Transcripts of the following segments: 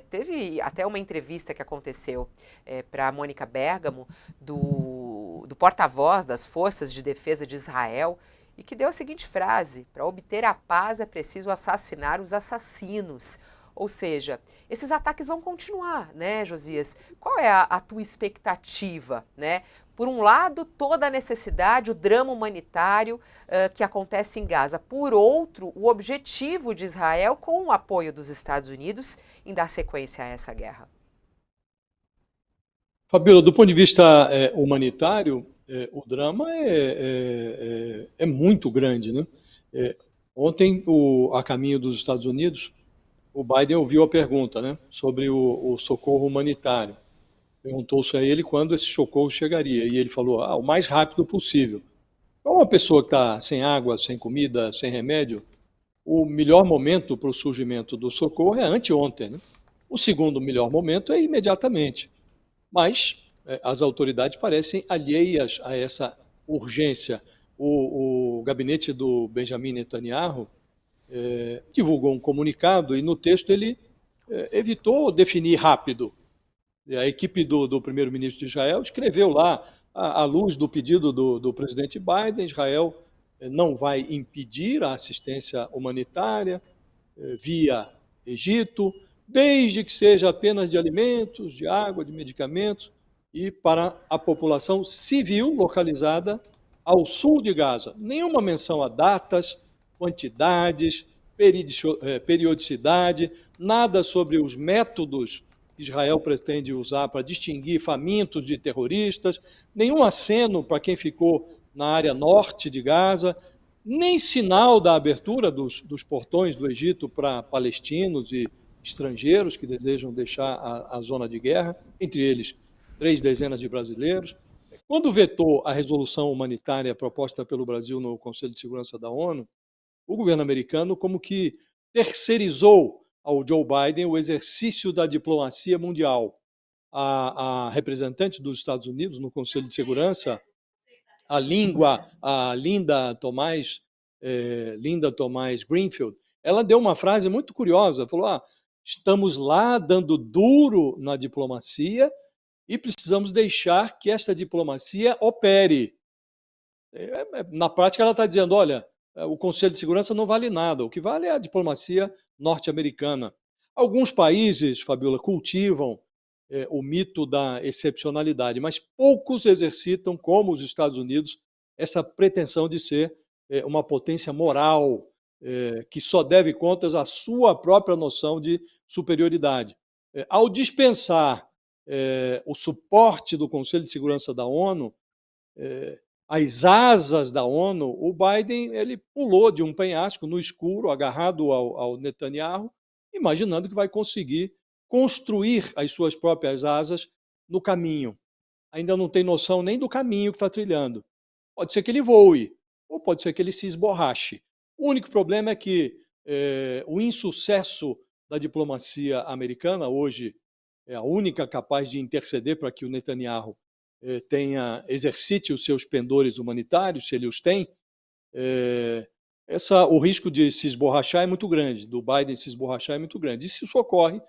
Teve até uma entrevista que aconteceu para a Mônica Bergamo, do porta-voz das Forças de Defesa de Israel, e que deu a seguinte frase: para obter a paz é preciso assassinar os assassinos. Ou seja, esses ataques vão continuar, né, Josias? Qual é a tua expectativa, né? Por um lado, toda a necessidade, o drama humanitário que acontece em Gaza. Por outro, o objetivo de Israel, com o apoio dos Estados Unidos, em dar sequência a essa guerra. Fabíola, do ponto de vista humanitário, o drama é muito grande, né? Ontem, a caminho dos Estados Unidos, o Biden ouviu a pergunta, né, sobre o socorro humanitário. Perguntou-se a ele quando esse socorro chegaria, e ele falou, o mais rápido possível. Para uma pessoa que está sem água, sem comida, sem remédio, o melhor momento para o surgimento do socorro é anteontem, né? O segundo melhor momento é imediatamente. Mas as autoridades parecem alheias a essa urgência. O gabinete do Benjamin Netanyahu divulgou um comunicado e no texto ele evitou definir rápido. A equipe do primeiro-ministro de Israel escreveu lá, à luz do pedido do presidente Biden, Israel não vai impedir a assistência humanitária via Egito, desde que seja apenas de alimentos, de água, de medicamentos, e para a população civil localizada ao sul de Gaza. Nenhuma menção a datas, quantidades, periodicidade, nada sobre os métodos que Israel pretende usar para distinguir famintos de terroristas, nenhum aceno para quem ficou na área norte de Gaza, nem sinal da abertura dos portões do Egito para palestinos e estrangeiros que desejam deixar a zona de guerra, entre eles 3 dezenas de brasileiros. Quando vetou a resolução humanitária proposta pelo Brasil no Conselho de Segurança da ONU, o governo americano como que terceirizou ao Joe Biden o exercício da diplomacia mundial. A representante dos Estados Unidos no Conselho de Segurança, a Linda Thomas Greenfield, ela deu uma frase muito curiosa, falou, estamos lá dando duro na diplomacia e precisamos deixar que esta diplomacia opere. Na prática ela está dizendo, olha, o Conselho de Segurança não vale nada, o que vale é a diplomacia norte-americana. Alguns países, Fabiola, cultivam o mito da excepcionalidade, mas poucos exercitam, como os Estados Unidos, essa pretensão de ser uma potência moral, que só deve contas à sua própria noção de superioridade. Ao dispensar o suporte do Conselho de Segurança da ONU, as asas da ONU, o Biden ele pulou de um penhasco no escuro, agarrado ao Netanyahu, imaginando que vai conseguir construir as suas próprias asas no caminho. Ainda não tem noção nem do caminho que está trilhando. Pode ser que ele voe, ou pode ser que ele se esborrache. O único problema é que o insucesso da diplomacia americana, hoje é a única capaz de interceder para que o Netanyahu exercite os seus pendores humanitários, se ele os tem, o risco de se esborrachar é muito grande, do Biden se esborrachar é muito grande. E se isso ocorre,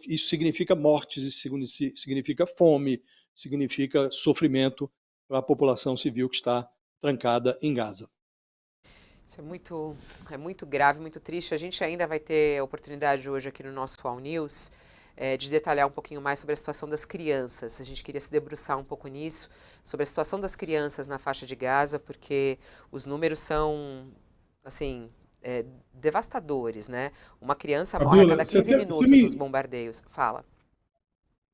isso significa mortes, isso significa fome, significa sofrimento para a população civil que está trancada em Gaza. Isso é muito grave, muito triste. A gente ainda vai ter oportunidade hoje aqui no nosso All News de detalhar um pouquinho mais sobre a situação das crianças. A gente queria se debruçar um pouco nisso, sobre a situação das crianças na faixa de Gaza, porque os números são, assim, devastadores, né? Uma criança morre a cada 15 minutos nos bombardeios. Fala.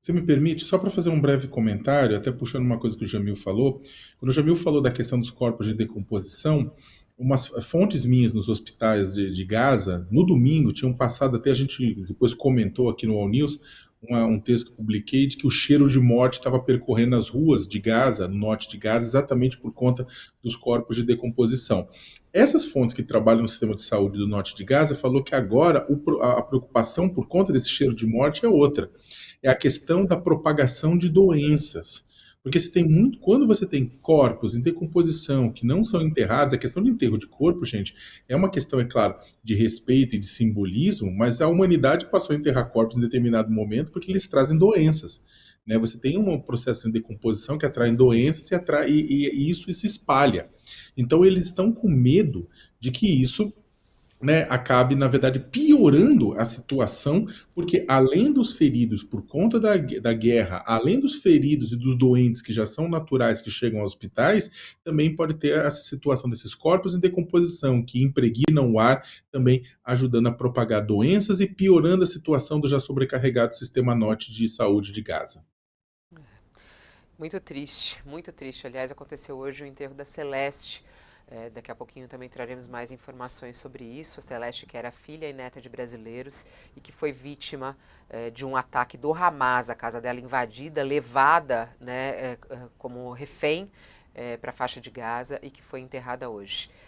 Você me permite, só para fazer um breve comentário, até puxando uma coisa que o Jamil falou, quando o Jamil falou da questão dos corpos de decomposição, umas fontes minhas nos hospitais de Gaza, no domingo, tinham passado, até a gente depois comentou aqui no All News, um texto que publiquei de que o cheiro de morte estava percorrendo as ruas de Gaza, no norte de Gaza, exatamente por conta dos corpos de decomposição. Essas fontes que trabalham no sistema de saúde do norte de Gaza falou que agora a preocupação por conta desse cheiro de morte é outra. É a questão da propagação de doenças. Porque se tem muito, quando você tem corpos em decomposição que não são enterrados, a questão de enterro de corpo, gente, é uma questão, é claro, de respeito e de simbolismo, mas a humanidade passou a enterrar corpos em determinado momento porque eles trazem doenças. Né? Você tem um processo de decomposição que atrai doenças e isso se espalha. Então eles estão com medo de que isso, né, acabe, na verdade, piorando a situação, porque além dos feridos por conta da guerra, além dos feridos e dos doentes que já são naturais que chegam aos hospitais, também pode ter essa situação desses corpos em decomposição, que impregnam o ar, também ajudando a propagar doenças e piorando a situação do já sobrecarregado sistema norte de saúde de Gaza. Muito triste, muito triste. Aliás, aconteceu hoje o enterro da Celeste. Daqui a pouquinho também traremos mais informações sobre isso. A Celeste, que era filha e neta de brasileiros e que foi vítima de um ataque do Hamas, a casa dela invadida, levada, né, como refém para a faixa de Gaza e que foi enterrada hoje.